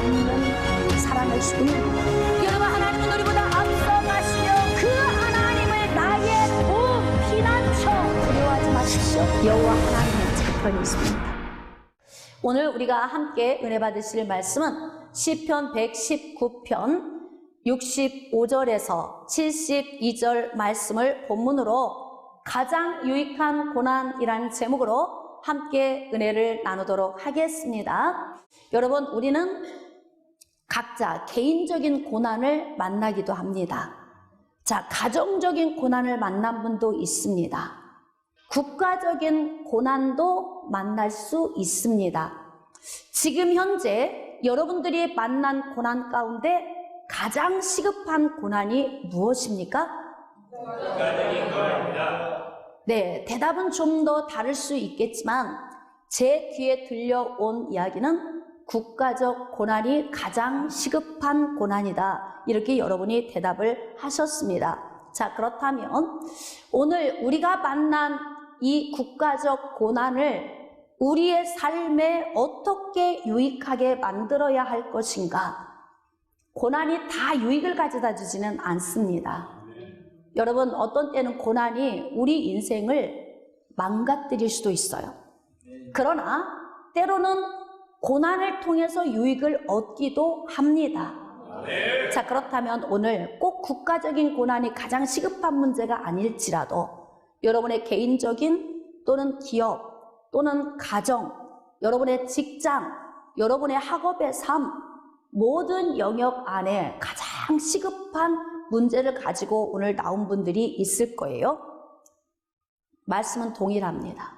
없는 사랑을 주십니다. 여러분, 하나님은 우리보다 앞서가시며 그 하나님을 나의 피난처 두려워하지 마십시오. 여호와 하나님은 제 편이 있습니다. 오늘 우리가 함께 은혜 받으실 말씀은 시편 119편 65절에서 72절 말씀을 본문으로 가장 유익한 고난이라는 제목으로 함께 은혜를 나누도록 하겠습니다. 여러분, 우리는 각자 개인적인 고난을 만나기도 합니다. 자, 가정적인 고난을 만난 분도 있습니다. 국가적인 고난도 만날 수 있습니다. 지금 현재 여러분들이 만난 고난 가운데 가장 시급한 고난이 무엇입니까? 국가적인 고난입니다. 네, 대답은 좀 더 다를 수 있겠지만 제 귀에 들려온 이야기는 국가적 고난이 가장 시급한 고난이다. 이렇게 여러분이 대답을 하셨습니다. 자, 그렇다면 오늘 우리가 만난 이 국가적 고난을 우리의 삶에 어떻게 유익하게 만들어야 할 것인가? 고난이 다 유익을 가져다 주지는 않습니다. 여러분, 어떤 때는 고난이 우리 인생을 망가뜨릴 수도 있어요. 그러나 때로는 고난을 통해서 유익을 얻기도 합니다. 자, 그렇다면 오늘 꼭 국가적인 고난이 가장 시급한 문제가 아닐지라도 여러분의 개인적인 또는 기업 또는 가정, 여러분의 직장, 여러분의 학업의 삶, 모든 영역 안에 가장 시급한 문제를 가지고 오늘 나온 분들이 있을 거예요. 말씀은 동일합니다.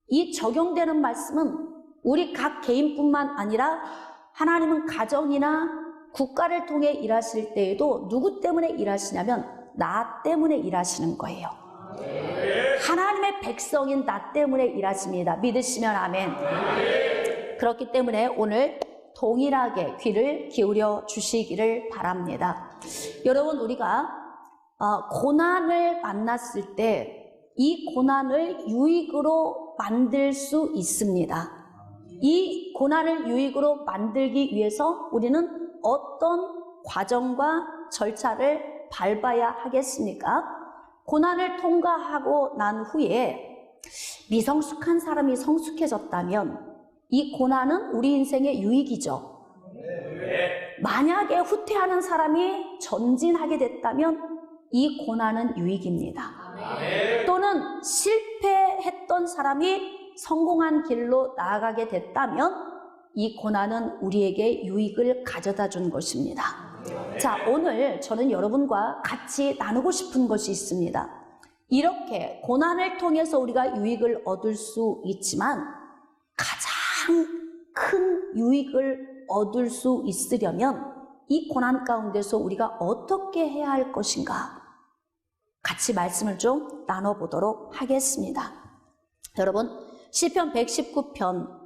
이 적용되는 말씀은 우리 각 개인뿐만 아니라 하나님은 가정이나 국가를 통해 일하실 때에도 누구 때문에 일하시냐면 나 때문에 일하시는 거예요. 하나님의 백성인 나 때문에 일하십니다. 믿으시면 아멘. 그렇기 때문에 오늘 동일하게 귀를 기울여 주시기를 바랍니다. 여러분, 우리가 고난을 만났을 때 이 고난을 유익으로 만들 수 있습니다. 이 고난을 유익으로 만들기 위해서 우리는 어떤 과정과 절차를 밟아야 하겠습니까? 고난을 통과하고 난 후에 미성숙한 사람이 성숙해졌다면 이 고난은 우리 인생의 유익이죠. 만약에 후퇴하는 사람이 전진하게 됐다면 이 고난은 유익입니다. 또는 실패했던 사람이 성공한 길로 나아가게 됐다면 이 고난은 우리에게 유익을 가져다 준 것입니다. 자, 오늘 저는 여러분과 같이 나누고 싶은 것이 있습니다. 이렇게 고난을 통해서 우리가 유익을 얻을 수 있지만 가장 큰 유익을 얻을 수 있으려면 이 고난 가운데서 우리가 어떻게 해야 할 것인가? 같이 말씀을 좀 나눠보도록 하겠습니다. 여러분, 시편 119편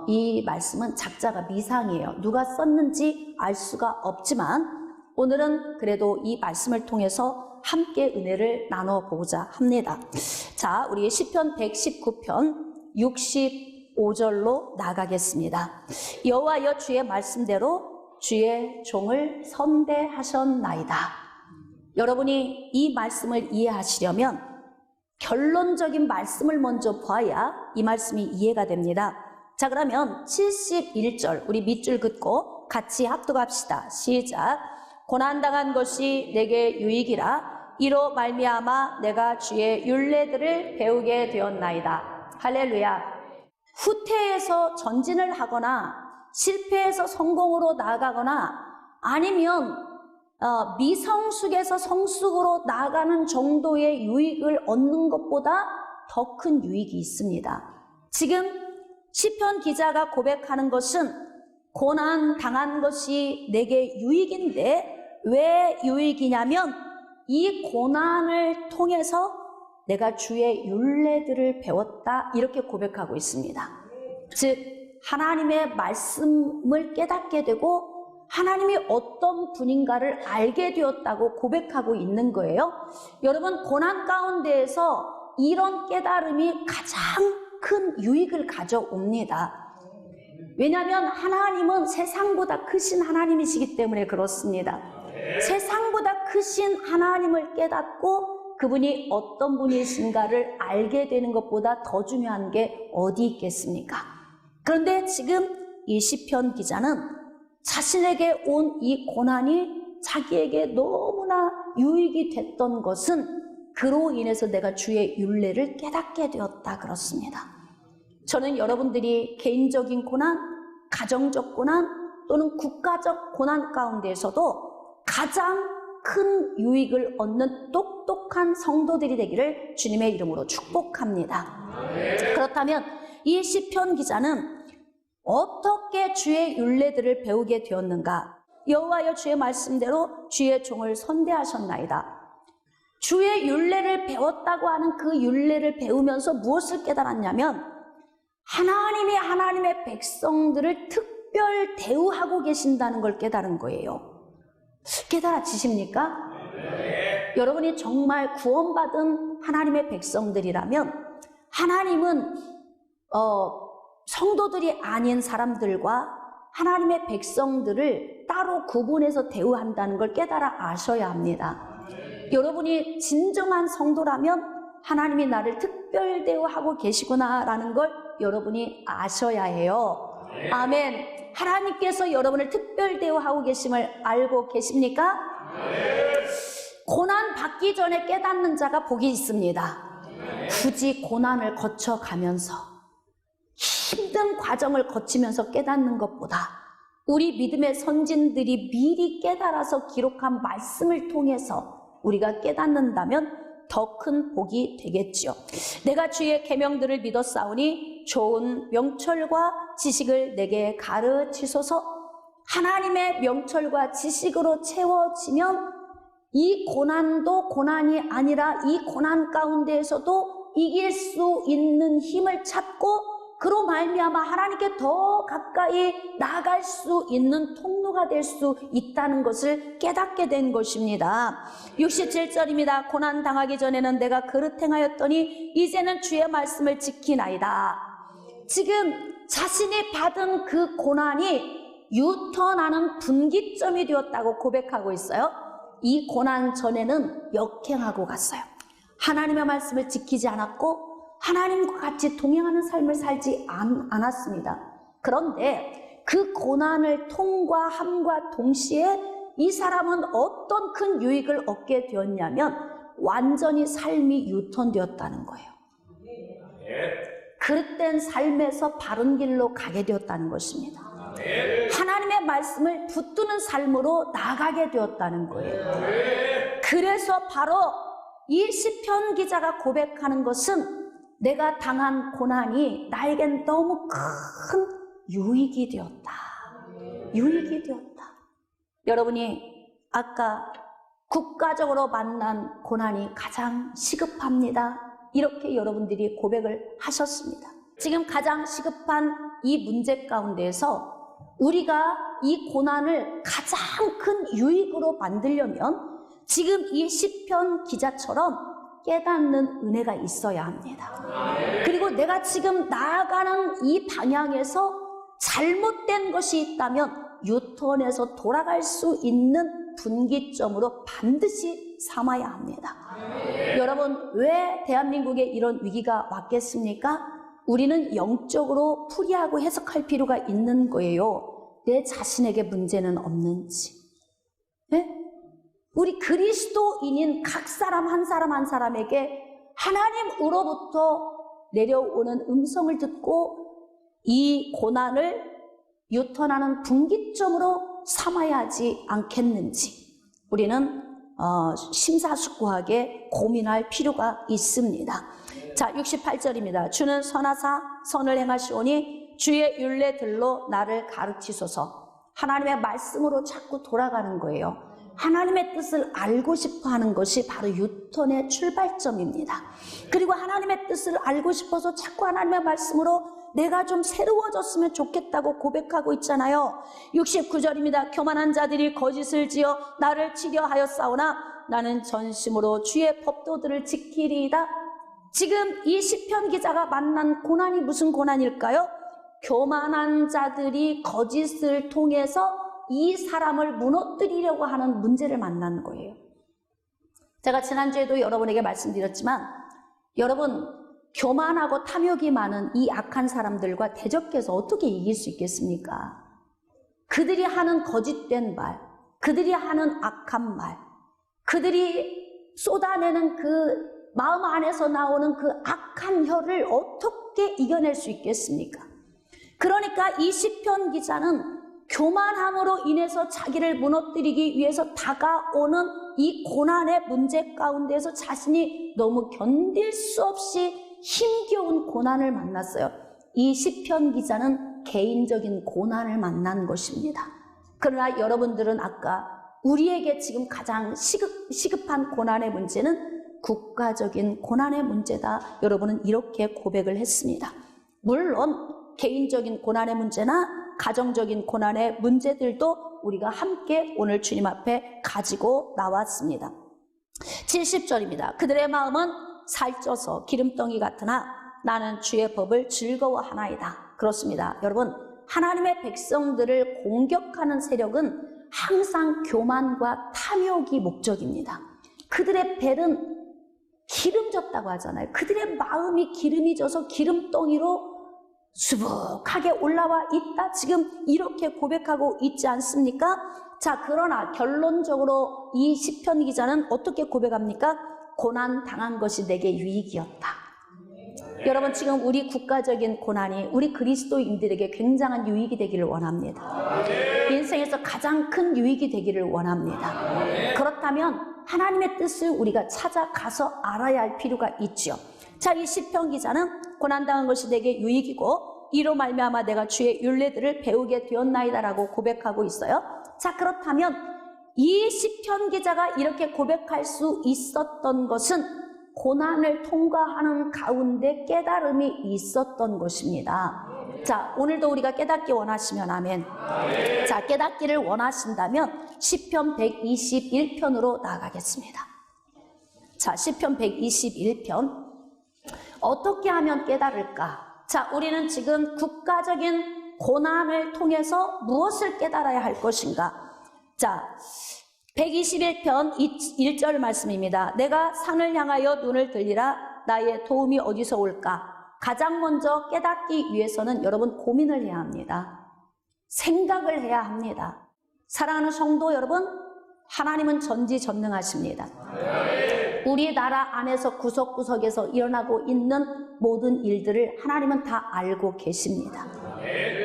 이 말씀은 작자가 미상이에요. 누가 썼는지 알 수가 없지만 오늘은 그래도 이 말씀을 통해서 함께 은혜를 나눠보고자 합니다. 자, 우리 시편 119편 65절로 나가겠습니다. 여호와여, 주의 말씀대로 주의 종을 선대하셨나이다. 여러분이 이 말씀을 이해하시려면 결론적인 말씀을 먼저 봐야 이 말씀이 이해가 됩니다. 자, 그러면 71절 우리 밑줄 긋고 같이 합독합시다. 시작. 고난당한 것이 내게 유익이라 이로 말미암아 내가 주의 율례들을 배우게 되었나이다. 할렐루야. 후퇴해서 전진을 하거나 실패해서 성공으로 나아가거나 아니면 미성숙에서 성숙으로 나아가는 정도의 유익을 얻는 것보다 더 큰 유익이 있습니다. 지금 시편 기자가 고백하는 것은 고난 당한 것이 내게 유익인데 왜 유익이냐면 이 고난을 통해서 내가 주의 율례들을 배웠다, 이렇게 고백하고 있습니다. 즉 하나님의 말씀을 깨닫게 되고 하나님이 어떤 분인가를 알게 되었다고 고백하고 있는 거예요. 여러분, 고난 가운데에서 이런 깨달음이 가장 큰 유익을 가져옵니다. 왜냐하면 하나님은 세상보다 크신 하나님이시기 때문에 그렇습니다. 세상보다 크신 하나님을 깨닫고 그분이 어떤 분이신가를 알게 되는 것보다 더 중요한 게 어디 있겠습니까? 그런데 지금 이 시편 기자는 자신에게 온 이 고난이 자기에게 너무나 유익이 됐던 것은 그로 인해서 내가 주의 율례를 깨닫게 되었다 그렇습니다. 저는 여러분들이 개인적인 고난, 가정적 고난 또는 국가적 고난 가운데에서도 가장 큰 유익을 얻는 똑똑한 성도들이 되기를 주님의 이름으로 축복합니다. 그렇다면 이 시편 기자는 어떻게 주의 율례들을 배우게 되었는가? 여호와여 주의 말씀대로 주의 종을 선대하셨나이다. 주의 율례를 배웠다고 하는 그 율례를 배우면서 무엇을 깨달았냐면 하나님이 하나님의 백성들을 특별 대우하고 계신다는 걸 깨달은 거예요. 깨달아지십니까? 네. 여러분이 정말 구원받은 하나님의 백성들이라면 하나님은 성도들이 아닌 사람들과 하나님의 백성들을 따로 구분해서 대우한다는 걸 깨달아 아셔야 합니다. 여러분이 진정한 성도라면 하나님이 나를 특별 대우하고 계시구나라는 걸 여러분이 아셔야 해요. 아멘. 하나님께서 여러분을 특별 대우하고 계심을 알고 계십니까? 고난 받기 전에 깨닫는 자가 복이 있습니다. 굳이 고난을 거쳐가면서 힘든 과정을 거치면서 깨닫는 것보다 우리 믿음의 선진들이 미리 깨달아서 기록한 말씀을 통해서 우리가 깨닫는다면 더 큰 복이 되겠지요. 내가 주의 계명들을 믿었사오니 좋은 명철과 지식을 내게 가르치소서. 하나님의 명철과 지식으로 채워지면 이 고난도 고난이 아니라 이 고난 가운데에서도 이길 수 있는 힘을 찾고 그로 말미암아 하나님께 더 가까이 나아갈 수 있는 통로가 될 수 있다는 것을 깨닫게 된 것입니다. 67절입니다. 고난 당하기 전에는 내가 그릇 행하였더니 이제는 주의 말씀을 지키나이다. 지금 자신이 받은 그 고난이 유턴하는 분기점이 되었다고 고백하고 있어요. 이 고난 전에는 역행하고 갔어요. 하나님의 말씀을 지키지 않았고 하나님과 같이 동행하는 삶을 살지 않았습니다. 그런데 그 고난을 통과함과 동시에 이 사람은 어떤 큰 유익을 얻게 되었냐면 완전히 삶이 유턴되었다는 거예요. 그릇된 삶에서 바른 길로 가게 되었다는 것입니다. 하나님의 말씀을 붙드는 삶으로 나가게 되었다는 거예요. 그래서 바로 이 시편 기자가 고백하는 것은 내가 당한 고난이 나에겐 너무 큰 유익이 되었다. 유익이 되었다. 여러분이 아까 국가적으로 만난 고난이 가장 시급합니다. 이렇게 여러분들이 고백을 하셨습니다. 지금 가장 시급한 이 문제 가운데에서 우리가 이 고난을 가장 큰 유익으로 만들려면 지금 이 시편 기자처럼 깨닫는 은혜가 있어야 합니다. 그리고 내가 지금 나아가는 이 방향에서 잘못된 것이 있다면 유턴해서 돌아갈 수 있는 분기점으로 반드시 삼아야 합니다. 여러분, 왜 대한민국에 이런 위기가 왔겠습니까? 우리는 영적으로 풀이하고 해석할 필요가 있는 거예요. 내 자신에게 문제는 없는지. 네? 우리 그리스도인인 각 사람 한 사람 한 사람에게 하나님으로부터 내려오는 음성을 듣고 이 고난을 유턴하는 분기점으로 삼아야 하지 않겠는지 우리는 심사숙고하게 고민할 필요가 있습니다. 자, 68절입니다. 주는 선하사 선을 행하시오니 주의 율례들로 나를 가르치소서. 하나님의 말씀으로 자꾸 돌아가는 거예요. 하나님의 뜻을 알고 싶어 하는 것이 바로 유턴의 출발점입니다. 그리고 하나님의 뜻을 알고 싶어서 자꾸 하나님의 말씀으로 내가 좀 새로워졌으면 좋겠다고 고백하고 있잖아요. 69절입니다. 교만한 자들이 거짓을 지어 나를 치려 하였사오나 나는 전심으로 주의 법도들을 지키리이다. 지금 이 시편 기자가 만난 고난이 무슨 고난일까요? 교만한 자들이 거짓을 통해서 이 사람을 무너뜨리려고 하는 문제를 만나는 거예요. 제가 지난주에도 여러분에게 말씀드렸지만 여러분 교만하고 탐욕이 많은 이 악한 사람들과 대적해서 어떻게 이길 수 있겠습니까? 그들이 하는 거짓된 말, 그들이 하는 악한 말, 그들이 쏟아내는 그 마음 안에서 나오는 그 악한 혀를 어떻게 이겨낼 수 있겠습니까? 그러니까 이 시편 기자는 교만함으로 인해서 자기를 무너뜨리기 위해서 다가오는 이 고난의 문제 가운데서 자신이 너무 견딜 수 없이 힘겨운 고난을 만났어요. 이 시편 기자는 개인적인 고난을 만난 것입니다. 그러나 여러분들은 아까 우리에게 지금 가장 시급한 고난의 문제는 국가적인 고난의 문제다. 여러분은 이렇게 고백을 했습니다. 물론 개인적인 고난의 문제나 가정적인 고난의 문제들도 우리가 함께 오늘 주님 앞에 가지고 나왔습니다. 70절입니다. 그들의 마음은 살쪄서 기름덩이 같으나 나는 주의 법을 즐거워하나이다. 그렇습니다. 여러분, 하나님의 백성들을 공격하는 세력은 항상 교만과 탐욕이 목적입니다. 그들의 벨은 기름졌다고 하잖아요. 그들의 마음이 기름이 져서 기름덩이로 수북하게 올라와 있다. 지금 이렇게 고백하고 있지 않습니까? 자, 그러나 결론적으로 이 시편 기자는 어떻게 고백합니까? 고난 당한 것이 내게 유익이었다. 여러분, 지금 우리 국가적인 고난이 우리 그리스도인들에게 굉장한 유익이 되기를 원합니다. 인생에서 가장 큰 유익이 되기를 원합니다. 그렇다면 하나님의 뜻을 우리가 찾아가서 알아야 할 필요가 있죠. 자, 이 시편 기자는 고난당한 것이 내게 유익이고 이로 말미암아 내가 주의 율례들을 배우게 되었나이다라고 고백하고 있어요. 자, 그렇다면 이 시편 기자가 이렇게 고백할 수 있었던 것은 고난을 통과하는 가운데 깨달음이 있었던 것입니다. 자, 오늘도 우리가 깨닫기 원하시면 아멘. 자, 깨닫기를 원하신다면 시편 121편으로 나아가겠습니다. 자, 시편 121편. 어떻게 하면 깨달을까? 자, 우리는 지금 국가적인 고난을 통해서 무엇을 깨달아야 할 것인가? 자, 121편 1절 말씀입니다. 내가 산을 향하여 눈을 들리라. 나의 도움이 어디서 올까? 가장 먼저 깨닫기 위해서는 여러분 고민을 해야 합니다. 생각을 해야 합니다. 사랑하는 성도 여러분, 하나님은 전지전능하십니다. 우리나라 안에서 구석구석에서 일어나고 있는 모든 일들을 하나님은 다 알고 계십니다.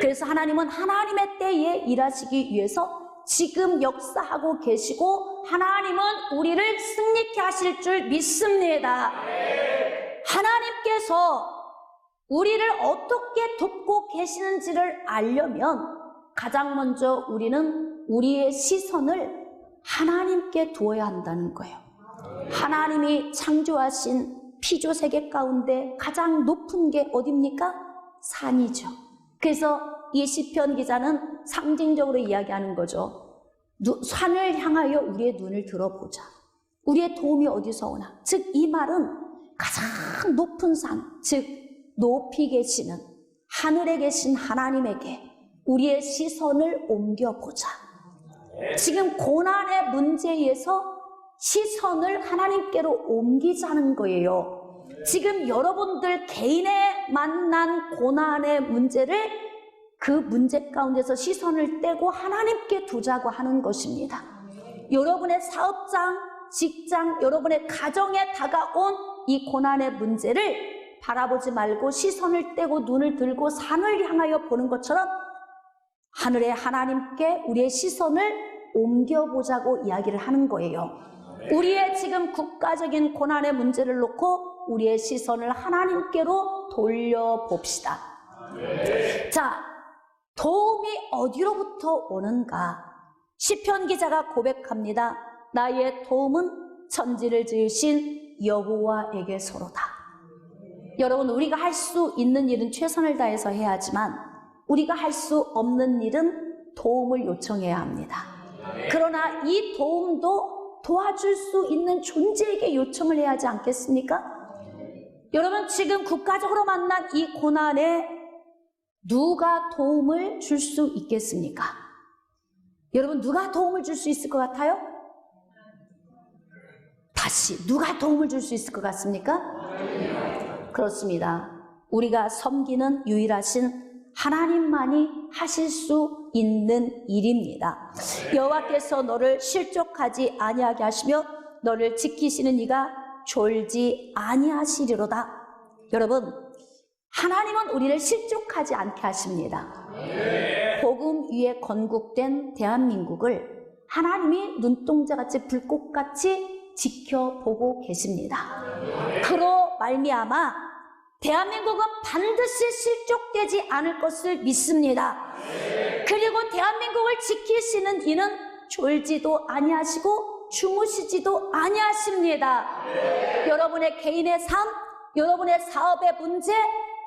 그래서 하나님은 하나님의 때에 일하시기 위해서 지금 역사하고 계시고 하나님은 우리를 승리케 하실 줄 믿습니다. 하나님께서 우리를 어떻게 돕고 계시는지를 알려면 가장 먼저 우리는 우리의 시선을 하나님께 두어야 한다는 거예요. 하나님이 창조하신 피조세계 가운데 가장 높은 게 어딥니까? 산이죠. 그래서 이 시편 기자는 상징적으로 이야기하는 거죠. 산을 향하여 우리의 눈을 들어보자. 우리의 도움이 어디서 오나? 즉 이 말은 가장 높은 산, 즉 높이 계시는 하늘에 계신 하나님에게 우리의 시선을 옮겨보자. 지금 고난의 문제에서 시선을 하나님께로 옮기자는 거예요. 지금 여러분들 개인의 만난 고난의 문제를 그 문제 가운데서 시선을 떼고 하나님께 두자고 하는 것입니다. 여러분의 사업장, 직장, 여러분의 가정에 다가온 이 고난의 문제를 바라보지 말고 시선을 떼고 눈을 들고 산을 향하여 보는 것처럼 하늘의 하나님께 우리의 시선을 옮겨보자고 이야기를 하는 거예요. 우리의 지금 국가적인 고난의 문제를 놓고 우리의 시선을 하나님께로 돌려봅시다. 자, 도움이 어디로부터 오는가? 시편 기자가 고백합니다. 나의 도움은 천지를 지으신 여호와에게서로다. 여러분, 우리가 할 수 있는 일은 최선을 다해서 해야 하지만 우리가 할 수 없는 일은 도움을 요청해야 합니다. 그러나 이 도움도 도와줄 수 있는 존재에게 요청을 해야 하지 않겠습니까? 여러분, 지금 국가적으로 만난 이 고난의 누가 도움을 줄 수 있겠습니까? 여러분, 누가 도움을 줄 수 있을 것 같아요? 다시, 누가 도움을 줄 수 있을 것 같습니까? 그렇습니다. 우리가 섬기는 유일하신 하나님만이 하실 수 있는 일입니다. 여호와께서 너를 실족하지 아니하게 하시며 너를 지키시는 이가 졸지 아니하시리로다. 여러분, 하나님은 우리를 실족하지 않게 하십니다. 복음 위에 건국된 대한민국을 하나님이 눈동자같이 불꽃같이 지켜보고 계십니다. 그로 말미암아 대한민국은 반드시 실족되지 않을 것을 믿습니다. 그리고 대한민국을 지키시는 이는 졸지도 아니하시고 주무시지도 아니하십니다. 여러분의 개인의 삶, 여러분의 사업의 문제,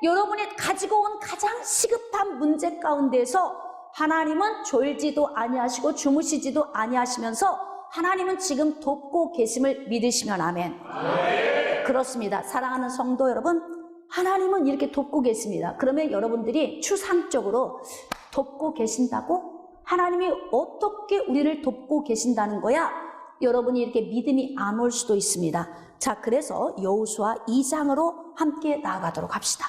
여러분이 가지고 온 가장 시급한 문제 가운데서 하나님은 졸지도 아니하시고 주무시지도 아니하시면서 하나님은 지금 돕고 계심을 믿으시면 아멘. 그렇습니다. 사랑하는 성도 여러분, 하나님은 이렇게 돕고 계십니다. 그러면 여러분들이 추상적으로 돕고 계신다고? 하나님이 어떻게 우리를 돕고 계신다는 거야? 여러분이 이렇게 믿음이 안 올 수도 있습니다. 자, 그래서 여호수아 2장으로 함께 나아가도록 합시다.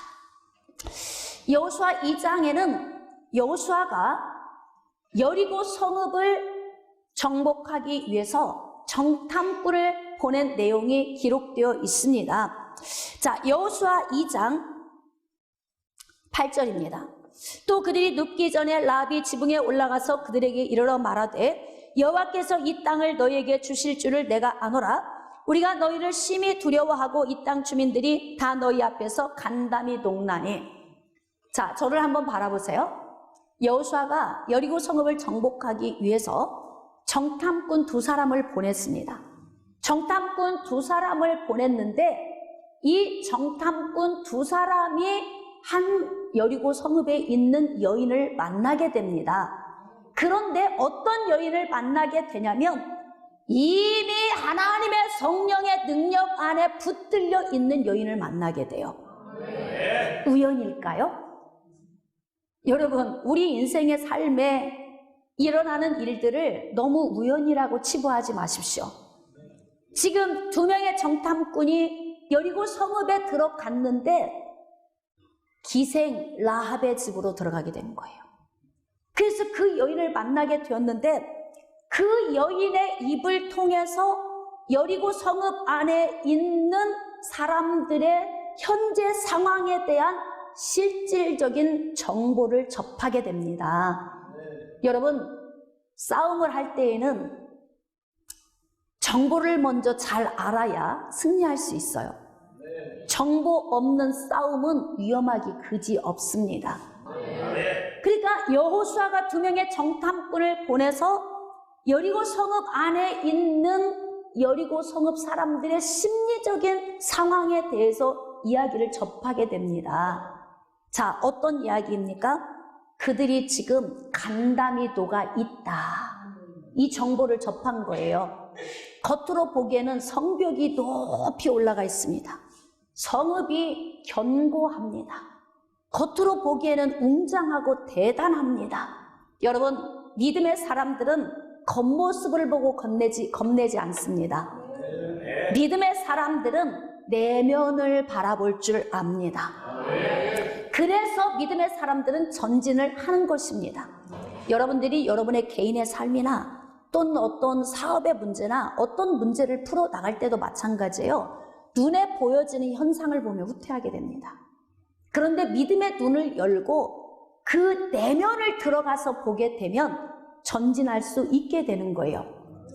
여호수아 2장에는 여호수아가 여리고 성읍을 정복하기 위해서 정탐꾼을 보낸 내용이 기록되어 있습니다. 자, 여호수아 2장 8절입니다. 또 그들이 눕기 전에 라합이 지붕에 올라가서 그들에게 이르러 말하되 여호와께서 이 땅을 너희에게 주실 줄을 내가 아노라. 우리가 너희를 심히 두려워하고 이 땅 주민들이 다 너희 앞에서 간담이 동나니. 자, 저를 한번 바라보세요. 여호수아가 여리고 성읍을 정복하기 위해서 정탐꾼 2사람을 보냈습니다. 정탐꾼 2사람을 보냈는데 이 정탐꾼 2사람이 한 여리고 성읍에 있는 여인을 만나게 됩니다. 그런데 어떤 여인을 만나게 되냐면 이미 하나님의 성령의 능력 안에 붙들려 있는 여인을 만나게 돼요. 우연일까요? 여러분, 우리 인생의 삶에 일어나는 일들을 너무 우연이라고 치부하지 마십시오. 지금 2명의 정탐꾼이 여리고 성읍에 들어갔는데 기생 라합의 집으로 들어가게 된 거예요. 그래서 그 여인을 만나게 되었는데 그 여인의 입을 통해서 여리고 성읍 안에 있는 사람들의 현재 상황에 대한 실질적인 정보를 접하게 됩니다. 여러분, 싸움을 할 때에는 정보를 먼저 잘 알아야 승리할 수 있어요. 정보 없는 싸움은 위험하기 그지없습니다. 그러니까 여호수아가 2명의 정탐꾼을 보내서 여리고 성읍 안에 있는 여리고 성읍 사람들의 심리적인 상황에 대해서 이야기를 접하게 됩니다. 자, 어떤 이야기입니까? 그들이 지금 간담이 녹아 있다. 이 정보를 접한 거예요. 겉으로 보기에는 성벽이 높이 올라가 있습니다. 성읍이 견고합니다. 겉으로 보기에는 웅장하고 대단합니다. 여러분, 믿음의 사람들은 겉모습을 보고 겁내지 않습니다. 믿음의 사람들은 내면을 바라볼 줄 압니다. 그래서 믿음의 사람들은 전진을 하는 것입니다. 여러분들이 여러분의 개인의 삶이나 또는 어떤 사업의 문제나 어떤 문제를 풀어 나갈 때도 마찬가지예요. 눈에 보여지는 현상을 보면 후퇴하게 됩니다. 그런데 믿음의 눈을 열고 그 내면을 들어가서 보게 되면 전진할 수 있게 되는 거예요.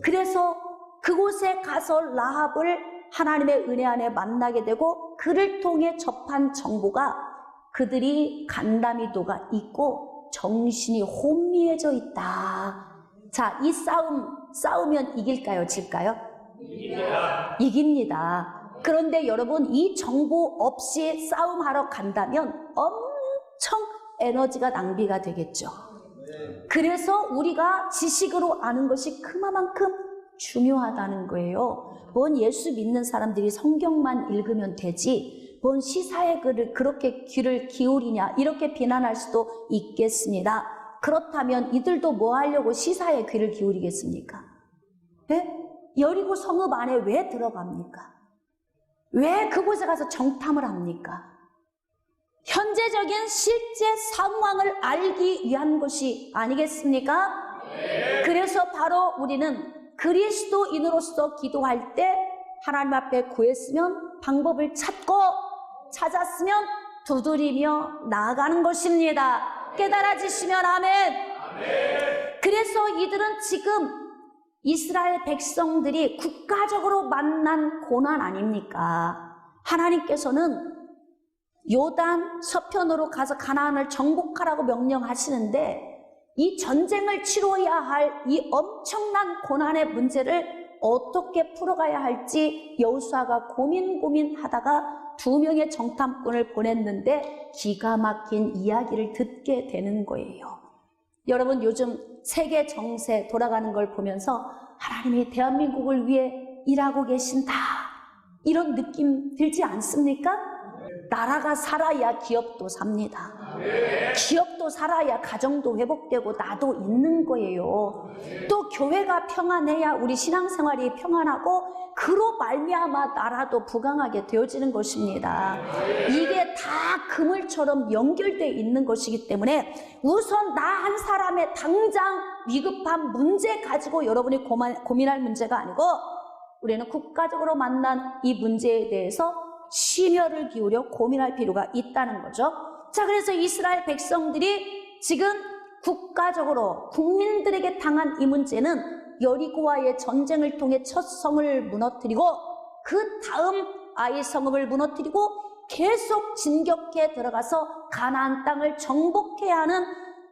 그래서 그곳에 가서 라합을 하나님의 은혜 안에 만나게 되고 그를 통해 접한 정보가 그들이 간담이도가 있고 정신이 혼미해져 있다. 자, 이 싸우면 이길까요? 질까요? 이깁니다. 그런데 여러분, 이 정보 없이 싸움하러 간다면 엄청 에너지가 낭비가 되겠죠. 그래서 우리가 지식으로 아는 것이 그만큼 중요하다는 거예요. 뭔 예수 믿는 사람들이 성경만 읽으면 되지 뭔 시사에 그렇게 귀를 기울이냐 이렇게 비난할 수도 있겠습니다. 그렇다면 이들도 뭐 하려고 시사에 귀를 기울이겠습니까? 네? 여리고 성읍 안에 왜 들어갑니까? 왜 그곳에 가서 정탐을 합니까? 현재적인 실제 상황을 알기 위한 것이 아니겠습니까? 그래서 바로 우리는 그리스도인으로서 기도할 때 하나님 앞에 구했으면 방법을 찾고 찾았으면 두드리며 나아가는 것입니다. 깨달아지시면 아멘. 그래서 이들은 지금 이스라엘 백성들이 국가적으로 만난 고난 아닙니까? 하나님께서는 요단 서편으로 가서 가나안을 정복하라고 명령하시는데 이 전쟁을 치러야 할 이 엄청난 고난의 문제를 어떻게 풀어가야 할지 여호수아가 고민하다가 2명의 정탐꾼을 보냈는데 기가 막힌 이야기를 듣게 되는 거예요. 여러분 요즘 세계 정세 돌아가는 걸 보면서 하나님이 대한민국을 위해 일하고 계신다 이런 느낌 들지 않습니까? 나라가 살아야 기업도 삽니다. 기업도 살아야 가정도 회복되고 나도 있는 거예요. 또 교회가 평안해야 우리 신앙생활이 평안하고 그로 말미암아 나라도 부강하게 되어지는 것입니다. 이게 다 그물처럼 연결되어 있는 것이기 때문에 우선 나 한 사람의 당장 위급한 문제 가지고 여러분이 고민할 문제가 아니고 우리는 국가적으로 만난 이 문제에 대해서 심혈을 기울여 고민할 필요가 있다는 거죠. 자, 그래서 이스라엘 백성들이 지금 국가적으로 국민들에게 당한 이 문제는 여리고와의 전쟁을 통해 첫 성을 무너뜨리고 그 다음 아이 성읍을 무너뜨리고 계속 진격해 들어가서 가나안 땅을 정복해야 하는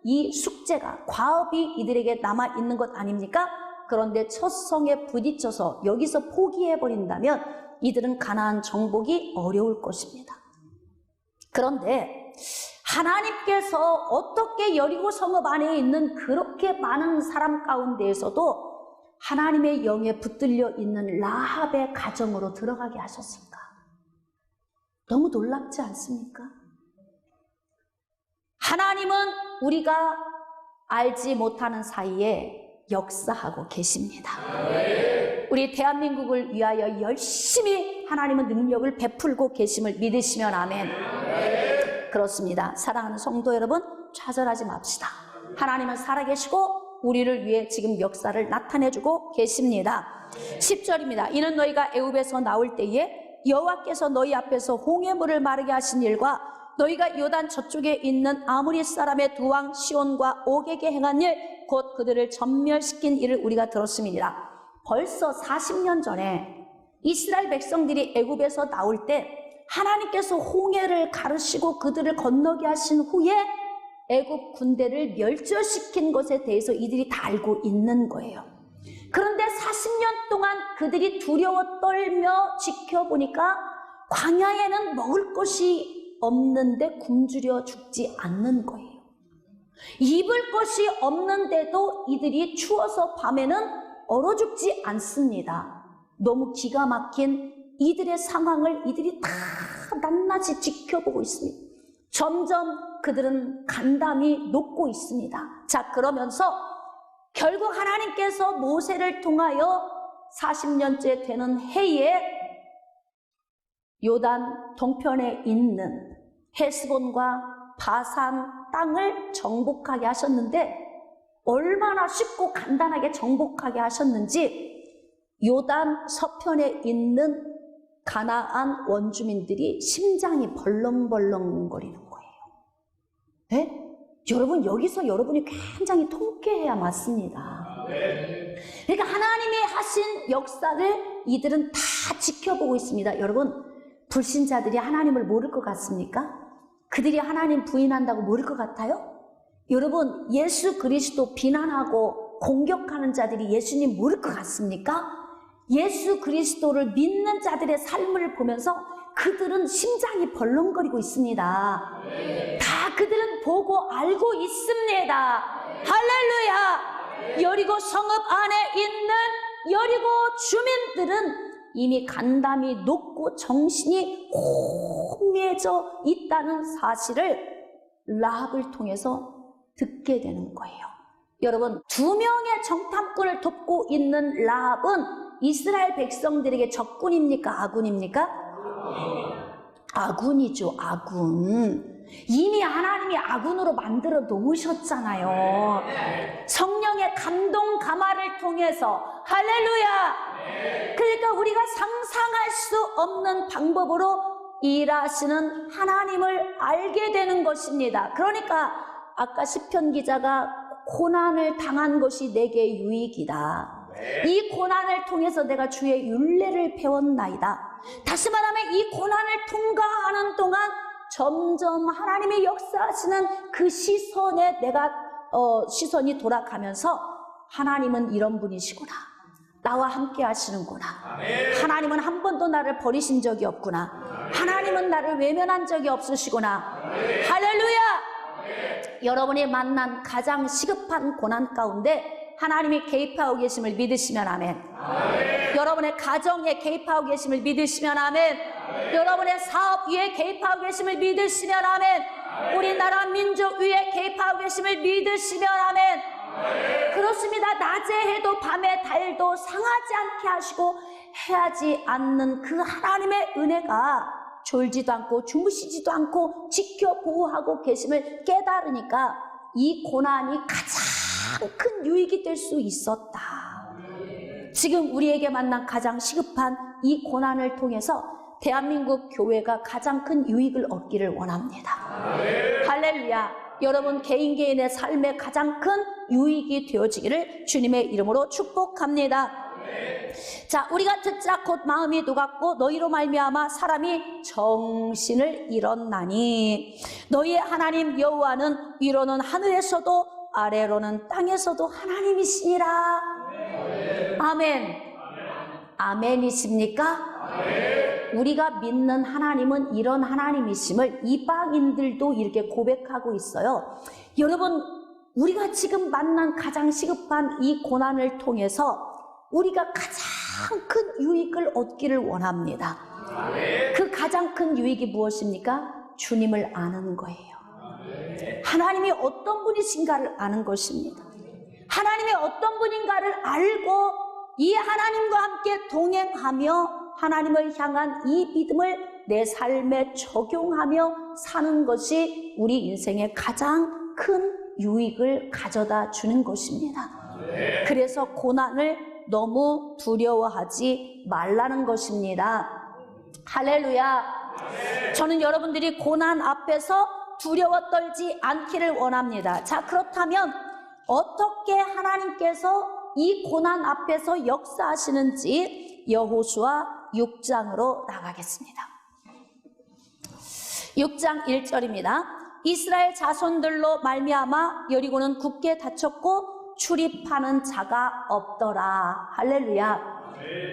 이 숙제가 과업이 이들에게 남아있는 것 아닙니까? 그런데 첫 성에 부딪혀서 여기서 포기해버린다면 이들은 가나안 정복이 어려울 것입니다. 그런데 하나님께서 어떻게 여리고 성읍 안에 있는 그렇게 많은 사람 가운데에서도 하나님의 영에 붙들려 있는 라합의 가정으로 들어가게 하셨을까? 너무 놀랍지 않습니까? 하나님은 우리가 알지 못하는 사이에 역사하고 계십니다. 우리 대한민국을 위하여 열심히 하나님은 능력을 베풀고 계심을 믿으시면 아멘. 그렇습니다. 사랑하는 성도 여러분, 좌절하지 맙시다. 하나님은 살아계시고 우리를 위해 지금 역사를 나타내주고 계십니다. 10절입니다. 이는 너희가 애굽에서 나올 때에 여호와께서 너희 앞에서 홍해물을 마르게 하신 일과 너희가 요단 저쪽에 있는 아모리 사람의 두 왕 시온과 옥에게 행한 일 곧 그들을 전멸시킨 일을 우리가 들었음이니라. 벌써 40년 전에 이스라엘 백성들이 애굽에서 나올 때 하나님께서 홍해를 가르시고 그들을 건너게 하신 후에 애굽 군대를 멸절시킨 것에 대해서 이들이 다 알고 있는 거예요. 그런데 40년 동안 그들이 두려워 떨며 지켜보니까 광야에는 먹을 것이 없는데 굶주려 죽지 않는 거예요. 입을 것이 없는데도 이들이 추워서 밤에는 얼어 죽지 않습니다. 너무 기가 막힌 이들의 상황을 이들이 다 낱낱이 지켜보고 있습니다. 점점 그들은 간담이 녹고 있습니다. 자, 그러면서 결국 하나님께서 모세를 통하여 40년째 되는 해에 요단 동편에 있는 헤스본과 바산 땅을 정복하게 하셨는데 얼마나 쉽고 간단하게 정복하게 하셨는지 요단 서편에 있는 가나안 원주민들이 심장이 벌렁벌렁거리는 거예요. 네? 여러분, 여기서 여러분이 굉장히 통쾌해야 맞습니다. 그러니까 하나님이 하신 역사를 이들은 다 지켜보고 있습니다. 여러분, 불신자들이 하나님을 모를 것 같습니까? 그들이 하나님 부인한다고 모를 것 같아요? 여러분, 예수 그리스도 비난하고 공격하는 자들이 예수님 모를 것 같습니까? 예수 그리스도를 믿는 자들의 삶을 보면서 그들은 심장이 벌렁거리고 있습니다. 다 그들은 보고 알고 있습니다. 할렐루야! 여리고 성읍 안에 있는 여리고 주민들은 이미 간담이 높고 정신이 혼미해져 있다는 사실을 라합을 통해서 듣게 되는 거예요. 여러분, 2명의 정탐꾼을 돕고 있는 라합은 이스라엘 백성들에게 적군입니까? 아군입니까? 아군이죠, 아군. 이미 하나님이 아군으로 만들어 놓으셨잖아요. 성령의 감동 감화를 통해서. 할렐루야. 그러니까 우리가 상상할 수 없는 방법으로 일하시는 하나님을 알게 되는 것입니다. 그러니까 아까 시편 기자가 고난을 당한 것이 내게 유익이다. 이 고난을 통해서 내가 주의 율례를 배웠나이다. 다시 말하면 이 고난을 통과하는 동안 점점 하나님의 역사하시는 그 시선에 내가 시선이 돌아가면서 하나님은 이런 분이시구나. 나와 함께 하시는구나. 하나님은 한 번도 나를 버리신 적이 없구나. 하나님은 나를 외면한 적이 없으시구나. 할렐루야. 여러분이 만난 가장 시급한 고난 가운데 하나님이 개입하고 계심을 믿으시면 아멘. 여러분의 가정에 개입하고 계심을 믿으시면 아멘. 여러분의 사업 위에 개입하고 계심을 믿으시면 아멘. 우리나라 민족 위에 개입하고 계심을 믿으시면 아멘. 그렇습니다. 낮에 해도 밤에 달도 상하지 않게 하시고 해하지 않는 그 하나님의 은혜가 졸지도 않고 주무시지도 않고 지켜 보호하고 계심을 깨달으니까 이 고난이 가장 큰 유익이 될 수 있었다. 지금 우리에게 만난 가장 시급한 이 고난을 통해서 대한민국 교회가 가장 큰 유익을 얻기를 원합니다. 할렐루야. 여러분 개인의 삶에 가장 큰 유익이 되어지기를 주님의 이름으로 축복합니다. 자, 우리가 듣자 곧 마음이 녹았고 너희로 말미암아 사람이 정신을 잃었나니 너희의 하나님 여호와는 위로는 하늘에서도 아래로는 땅에서도 하나님이시니라. 아멘. 아멘이십니까? 우리가 믿는 하나님은 이런 하나님이심을 이방인들도 이렇게 고백하고 있어요. 여러분, 우리가 지금 만난 가장 시급한 이 고난을 통해서 우리가 가장 큰 유익을 얻기를 원합니다. 그 가장 큰 유익이 무엇입니까? 주님을 아는 거예요. 하나님이 어떤 분이신가를 아는 것입니다. 하나님이 어떤 분인가를 알고 이 하나님과 함께 동행하며 하나님을 향한 이 믿음을 내 삶에 적용하며 사는 것이 우리 인생의 가장 큰 유익을 가져다 주는 것입니다. 그래서 고난을 너무 두려워하지 말라는 것입니다. 할렐루야. 저는 여러분들이 고난 앞에서 두려워 떨지 않기를 원합니다. 자, 그렇다면 어떻게 하나님께서 이 고난 앞에서 역사하시는지 여호수아 6장으로 나가겠습니다. 6장 1절입니다. 이스라엘 자손들로 말미암아 여리고는 굳게 닫혔고 출입하는 자가 없더라. 할렐루야.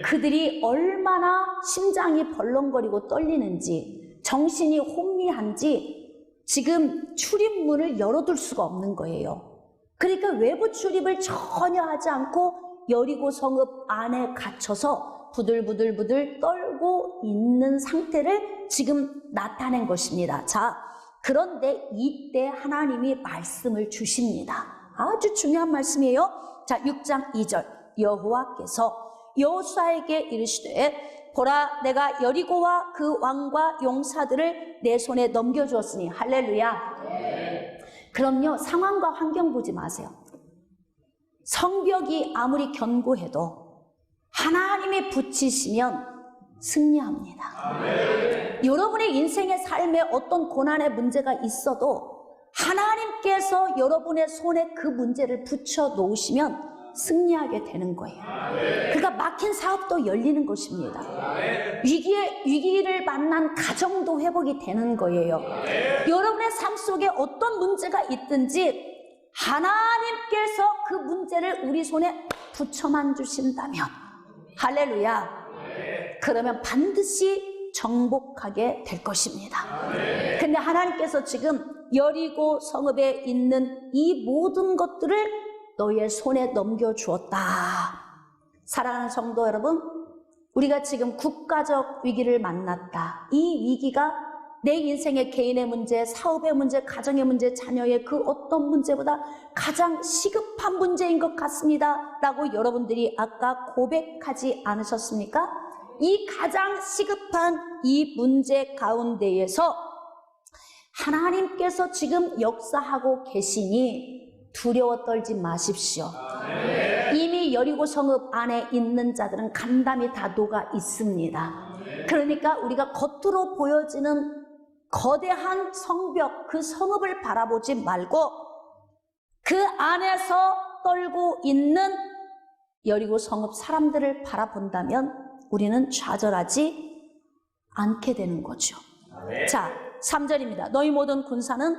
그들이 얼마나 심장이 벌렁거리고 떨리는지, 정신이 혼미한지 지금 출입문을 열어둘 수가 없는 거예요. 그러니까 외부 출입을 전혀 하지 않고 여리고 성읍 안에 갇혀서 부들부들 떨고 있는 상태를 지금 나타낸 것입니다. 자, 그런데 이때 하나님이 말씀을 주십니다. 아주 중요한 말씀이에요. 자, 6장 2절. 여호와께서 여호수아에게 이르시되 보라, 내가 여리고와 그 왕과 용사들을 내 손에 넘겨주었으니. 할렐루야. 그럼요, 상황과 환경 보지 마세요. 성벽이 아무리 견고해도 하나님이 붙이시면 승리합니다. 여러분의 인생의 삶에 어떤 고난의 문제가 있어도 하나님께서 여러분의 손에 그 문제를 붙여 놓으시면 승리하게 되는 거예요. 그러니까 막힌 사업도 열리는 것입니다. 위기를 만난 가정도 회복이 되는 거예요. 여러분의 삶 속에 어떤 문제가 있든지 하나님께서 그 문제를 우리 손에 붙여만 주신다면, 할렐루야, 그러면 반드시 정복하게 될 것입니다. 근데 하나님께서 지금 여리고 성읍에 있는 이 모든 것들을 너의 손에 넘겨주었다. 사랑하는 성도 여러분, 우리가 지금 국가적 위기를 만났다. 이 위기가 내 인생의 개인의 문제, 사업의 문제, 가정의 문제, 자녀의 그 어떤 문제보다 가장 시급한 문제인 것 같습니다. 라고 여러분들이 아까 고백하지 않으셨습니까? 이 가장 시급한 이 문제 가운데에서 하나님께서 지금 역사하고 계시니 두려워 떨지 마십시오. 이미 여리고 성읍 안에 있는 자들은 간담이 다 녹아 있습니다. 그러니까 우리가 겉으로 보여지는 거대한 성벽, 그 성읍을 바라보지 말고 그 안에서 떨고 있는 여리고 성읍 사람들을 바라본다면 우리는 좌절하지 않게 되는 거죠. 자, 3절입니다. 너희 모든 군사는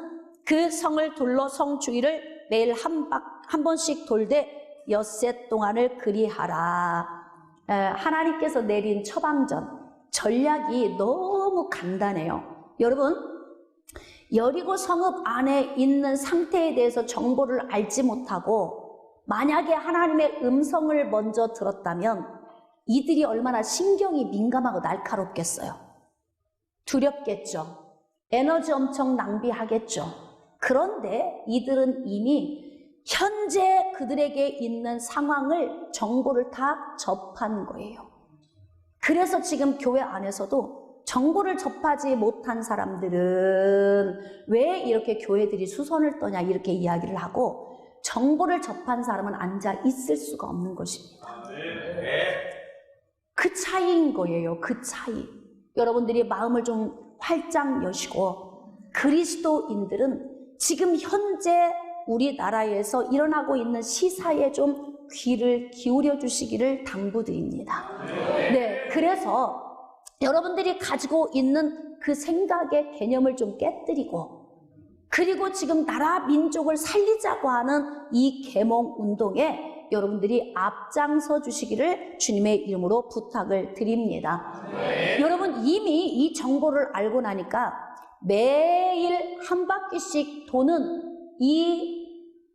그 성을 둘러 성 주위를 매일 한 번씩 돌되 엿새 동안을 그리하라. 하나님께서 내린 처방전, 전략이 너무 간단해요. 여러분, 여리고 성읍 안에 있는 상태에 대해서 정보를 알지 못하고 만약에 하나님의 음성을 먼저 들었다면 이들이 얼마나 신경이 민감하고 날카롭겠어요. 두렵겠죠. 에너지 엄청 낭비하겠죠. 그런데 이들은 이미 현재 그들에게 있는 상황을 정보를 다 접한 거예요. 그래서 지금 교회 안에서도 정보를 접하지 못한 사람들은 왜 이렇게 교회들이 수선을 떠냐 이렇게 이야기를 하고 정보를 접한 사람은 앉아 있을 수가 없는 것입니다. 그 차이인 거예요. 그 차이. 여러분들이 마음을 좀 활짝 여시고 그리스도인들은 지금 현재 우리나라에서 일어나고 있는 시사에 좀 귀를 기울여 주시기를 당부드립니다. 네, 그래서 여러분들이 가지고 있는 그 생각의 개념을 좀 깨뜨리고 그리고 지금 나라 민족을 살리자고 하는 이 계몽 운동에 여러분들이 앞장서 주시기를 주님의 이름으로 부탁을 드립니다. 여러분 이미 이 정보를 알고 나니까 매일 한 바퀴씩 도는 이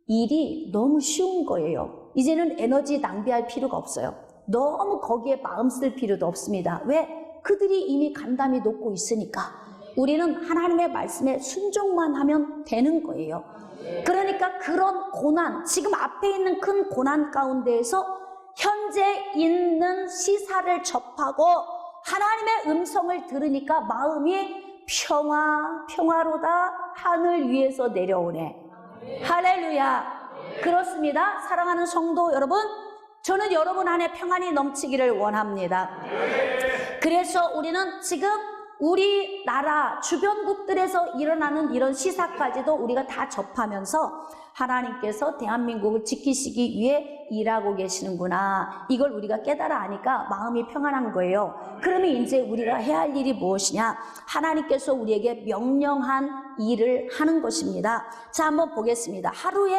일이 너무 쉬운 거예요. 이제는 에너지 낭비할 필요가 없어요. 너무 거기에 마음 쓸 필요도 없습니다. 왜? 그들이 이미 간담이 녹고 있으니까 우리는 하나님의 말씀에 순종만 하면 되는 거예요. 그러니까 그런 고난, 지금 앞에 있는 큰 고난 가운데에서 현재 있는 시사를 접하고 하나님의 음성을 들으니까 마음이 평화로다 하늘 위에서 내려오네. 할렐루야. 그렇습니다. 사랑하는 성도 여러분, 저는 여러분 안에 평안이 넘치기를 원합니다. 그래서 우리는 지금 우리나라 주변국들에서 일어나는 이런 시사까지도 우리가 다 접하면서 하나님께서 대한민국을 지키시기 위해 일하고 계시는구나. 이걸 우리가 깨달아 아니까 마음이 평안한 거예요. 그러면 이제 우리가 해야 할 일이 무엇이냐? 하나님께서 우리에게 명령한 일을 하는 것입니다. 자, 한번 보겠습니다. 하루에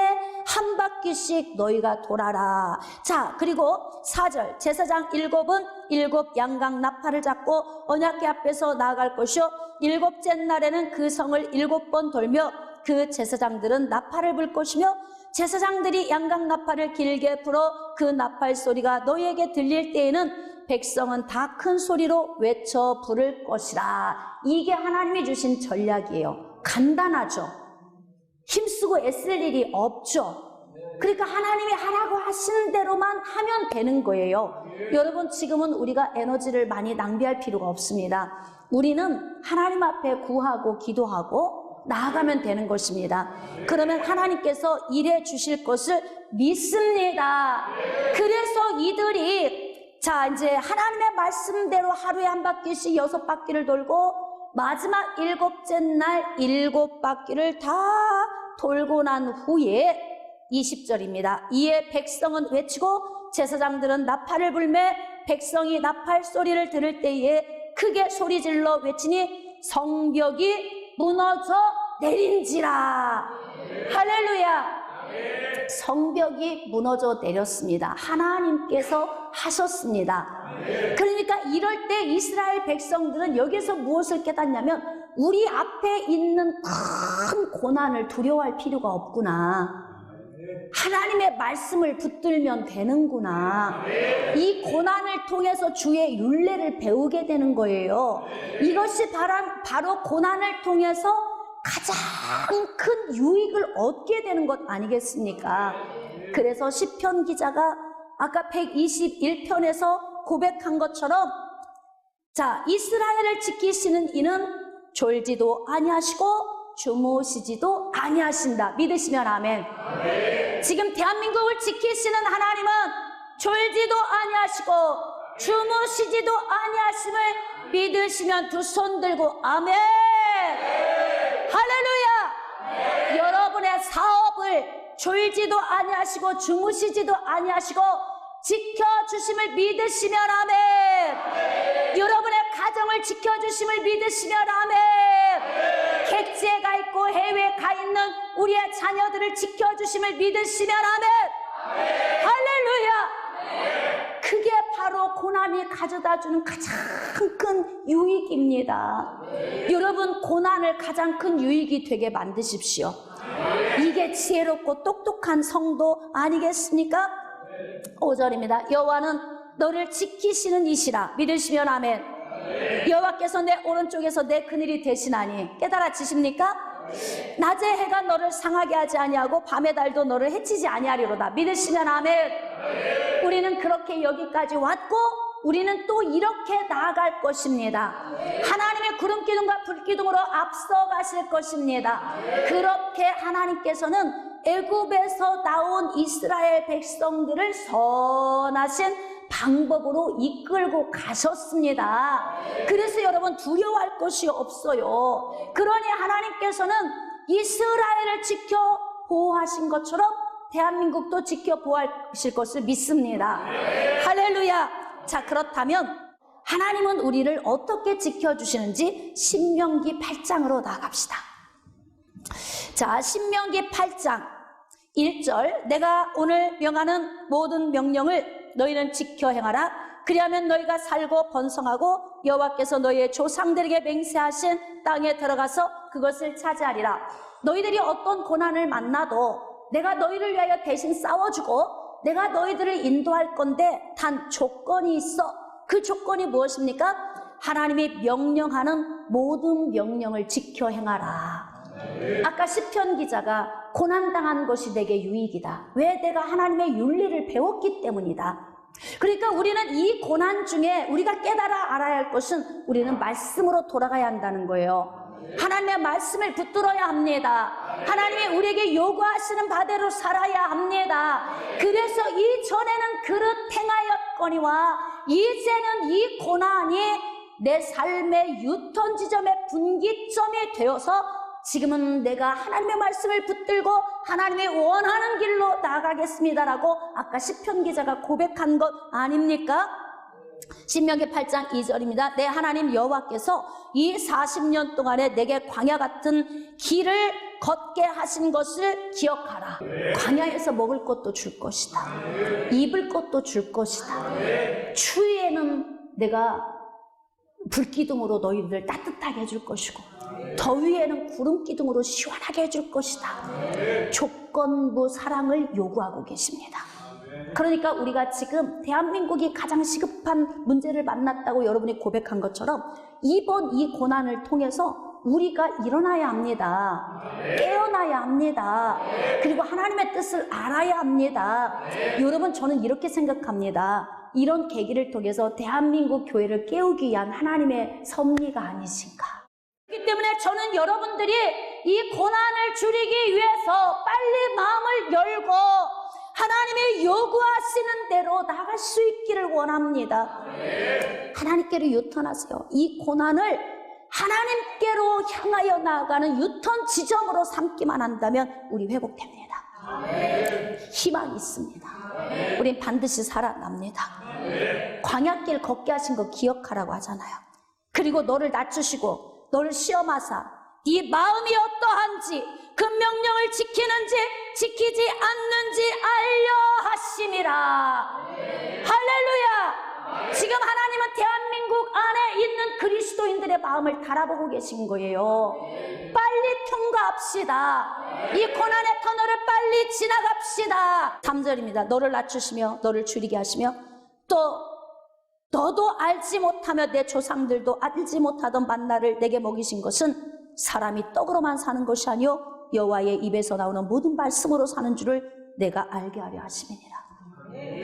한 바퀴씩 너희가 돌아라. 자, 그리고 4절 제사장 7은 7 양각 나팔을 잡고 언약궤 앞에서 나아갈 것이요 7째 날에는 그 성을 7번 돌며 그 제사장들은 나팔을 불 것이며 제사장들이 양각 나팔을 길게 불어 그 나팔 소리가 너희에게 들릴 때에는 백성은 다 큰 소리로 외쳐 부를 것이라. 이게 하나님이 주신 전략이에요. 간단하죠. 힘쓰고 애쓸 일이 없죠. 그러니까 하나님이 하라고 하시는 대로만 하면 되는 거예요. 여러분 지금은 우리가 에너지를 많이 낭비할 필요가 없습니다. 우리는 하나님 앞에 구하고 기도하고 나아가면 되는 것입니다. 그러면 하나님께서 일해 주실 것을 믿습니다. 그래서 이들이 자 이제 하나님의 말씀대로 하루에 한 바퀴씩 6바퀴를 돌고 마지막 7째 날 7바퀴를 다 돌고 난 후에 20절입니다. 이에 백성은 외치고 제사장들은 나팔을 불매 백성이 나팔 소리를 들을 때에 크게 소리질러 외치니 성벽이 무너져 내린지라. 할렐루야. 성벽이 무너져 내렸습니다. 하나님께서 하셨습니다. 그러니까 이럴 때 이스라엘 백성들은 여기서 무엇을 깨닫냐면 우리 앞에 있는 큰 고난을 두려워할 필요가 없구나. 하나님의 말씀을 붙들면 되는구나. 이 고난을 통해서 주의 율례를 배우게 되는 거예요. 이것이 바로 고난을 통해서 가장 큰 유익을 얻게 되는 것 아니겠습니까? 그래서 시편 기자가 아까 121편에서 고백한 것처럼, 자, 이스라엘을 지키시는 이는 졸지도 아니하시고 주무시지도 아니하신다. 믿으시면 아멘. 지금 대한민국을 지키시는 하나님은 졸지도 아니하시고 주무시지도 아니하심을 믿으시면 두 손 들고 아멘. 할렐루야. 여러분의 사업을 졸지도 아니하시고 주무시지도 아니하시고 지켜주심을 믿으시면 아멘. 여러분의 가정을 지켜주심을 믿으시면 아멘. 객지에 가 있고 해외에 가 있는 우리의 자녀들을 지켜주심을 믿으시면 아멘. 할렐루야. 그게 바로 고난이 가져다주는 가장 큰 유익입니다. 여러분, 고난을 가장 큰 유익이 되게 만드십시오. 이게 지혜롭고 똑똑한 성도 아니겠습니까? 5절입니다. 여호와는 너를 지키시는 이시라. 믿으시면 아멘. 여호와께서 내 오른쪽에서 내 그늘이 되시나니 깨달아지십니까? 낮에 해가 너를 상하게 하지 아니하고 밤의 달도 너를 해치지 아니하리로다. 믿으시면 아멘. 우리는 그렇게 여기까지 왔고 우리는 또 이렇게 나아갈 것입니다. 하나님의 구름기둥과 불기둥으로 앞서 가실 것입니다. 그렇게 하나님께서는 애굽에서 나온 이스라엘 백성들을 선하신 방법으로 이끌고 가셨습니다. 그래서 여러분 두려워할 것이 없어요. 그러니 하나님께서는 이스라엘을 지켜 보호하신 것처럼 대한민국도 지켜 보호하실 것을 믿습니다. 할렐루야. 자, 그렇다면 하나님은 우리를 어떻게 지켜주시는지 신명기 8장으로 나갑시다. 자, 신명기 8장 1절. 내가 오늘 명하는 모든 명령을 너희는 지켜 행하라. 그리하면 너희가 살고 번성하고 여호와께서 너희의 조상들에게 맹세하신 땅에 들어가서 그것을 차지하리라. 너희들이 어떤 고난을 만나도 내가 너희를 위하여 대신 싸워주고 내가 너희들을 인도할 건데 단 조건이 있어. 그 조건이 무엇입니까? 하나님이 명령하는 모든 명령을 지켜 행하라. 아까 시편 기자가 고난당한 것이 내게 유익이다. 왜? 내가 하나님의 윤리를 배웠기 때문이다. 그러니까 우리는 이 고난 중에 우리가 깨달아 알아야 할 것은 우리는 말씀으로 돌아가야 한다는 거예요. 하나님의 말씀을 붙들어야 합니다. 하나님이 우리에게 요구하시는 바대로 살아야 합니다. 그래서 이전에는 그릇 행하였거니와 이제는 이 고난이 내 삶의 유턴 지점의 분기점이 되어서 지금은 내가 하나님의 말씀을 붙들고 하나님의 원하는 길로 나가겠습니다라고 아까 시편 기자가 고백한 것 아닙니까? 신명기 8장 2절입니다. 내 하나님 여호와께서 이 40년 동안에 내게 광야 같은 길을 걷게 하신 것을 기억하라. 광야에서 먹을 것도 줄 것이다. 입을 것도 줄 것이다. 추위에는 내가 불기둥으로 너희들 따뜻하게 해줄 것이고 더위에는 구름기둥으로 시원하게 해줄 것이다. 조건부 사랑을 요구하고 계십니다. 그러니까 우리가 지금 대한민국이 가장 시급한 문제를 만났다고 여러분이 고백한 것처럼 이번 이 고난을 통해서 우리가 일어나야 합니다. 깨어나야 합니다. 그리고 하나님의 뜻을 알아야 합니다. 여러분, 저는 이렇게 생각합니다. 이런 계기를 통해서 대한민국 교회를 깨우기 위한 하나님의 섭리가 아니신가. 그렇기 때문에 저는 여러분들이 이 고난을 줄이기 위해서 빨리 마음을 열고 하나님의 요구하시는 대로 나갈 수 있기를 원합니다. 하나님께로 유턴하세요. 이 고난을 하나님께로 향하여 나아가는 유턴 지점으로 삼기만 한다면 우리 회복됩니다. 희망이 있습니다. 우린 반드시 살아납니다. 광야길 걷게 하신 거 기억하라고 하잖아요. 그리고 너를 낮추시고 너를 시험하사 네 마음이 어떠한지 그 명령을 지키는지 지키지 않는지 알려 하심이라. 할렐루야. 지금 하나님은 대한민국 안에 있는 그리스도인들의 마음을 달아보고 계신 거예요. 빨리 통과합시다. 이 고난의 터널을 빨리 지나갑시다. 합시다. 3절입니다. 너를 낮추시며 너를 줄이게 하시며 또 너도 알지 못하며 내 조상들도 알지 못하던 만나를 내게 먹이신 것은 사람이 떡으로만 사는 것이 아니요 여호와의 입에서 나오는 모든 말씀으로 사는 줄을 내가 알게 하려 하심이니라.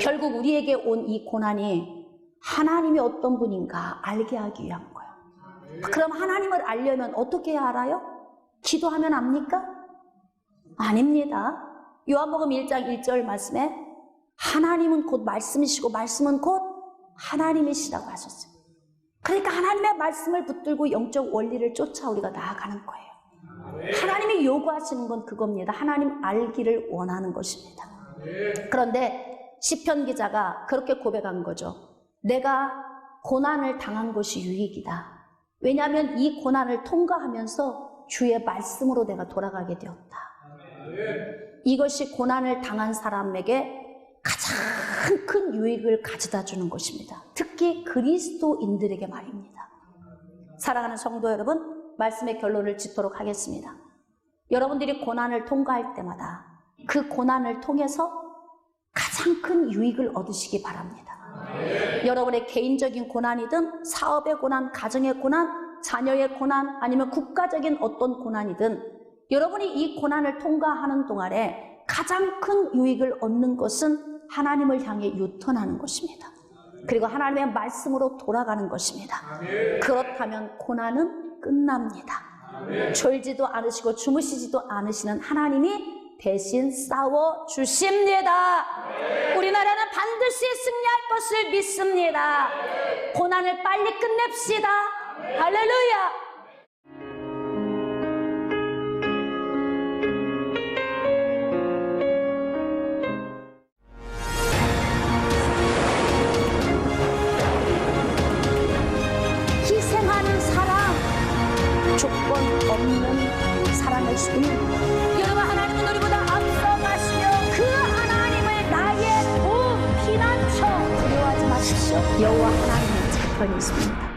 결국 우리에게 온 이 고난이 하나님이 어떤 분인가 알게 하기 위한 거예요. 그럼 하나님을 알려면 어떻게 해야 알아요? 기도하면 압니까? 아닙니다. 요한복음 1장 1절 말씀에 하나님은 곧 말씀이시고 말씀은 곧 하나님이시라고 하셨어요. 그러니까 하나님의 말씀을 붙들고 영적 원리를 쫓아 우리가 나아가는 거예요. 하나님이 요구하시는 건 그겁니다. 하나님 알기를 원하는 것입니다. 그런데 시편 기자가 그렇게 고백한 거죠. 내가 고난을 당한 것이 유익이다. 왜냐하면 이 고난을 통과하면서 주의 말씀으로 내가 돌아가게 되었다. 이것이 고난을 당한 사람에게 가장 큰 유익을 가져다 주는 것입니다. 특히 그리스도인들에게 말입니다. 사랑하는 성도 여러분, 말씀의 결론을 짓도록 하겠습니다. 여러분들이 고난을 통과할 때마다 그 고난을 통해서 가장 큰 유익을 얻으시기 바랍니다. 여러분의 개인적인 고난이든 사업의 고난, 가정의 고난, 자녀의 고난, 아니면 국가적인 어떤 고난이든 여러분이 이 고난을 통과하는 동안에 가장 큰 유익을 얻는 것은 하나님을 향해 유턴하는 것입니다. 그리고 하나님의 말씀으로 돌아가는 것입니다. 그렇다면 고난은 끝납니다. 졸지도 않으시고 주무시지도 않으시는 하나님이 대신 싸워 주십니다. 우리나라는 반드시 승리할 것을 믿습니다. 고난을 빨리 끝냅시다. 할렐루야. 희생하는 사랑, 조건 없는 사랑을 주는 여러분, 하나님은 우리보다 앞서가시며 그 하나님을 나의 도 피난처 두려워하지 마십시오. 여호와 하나님의 저편이 있습니다.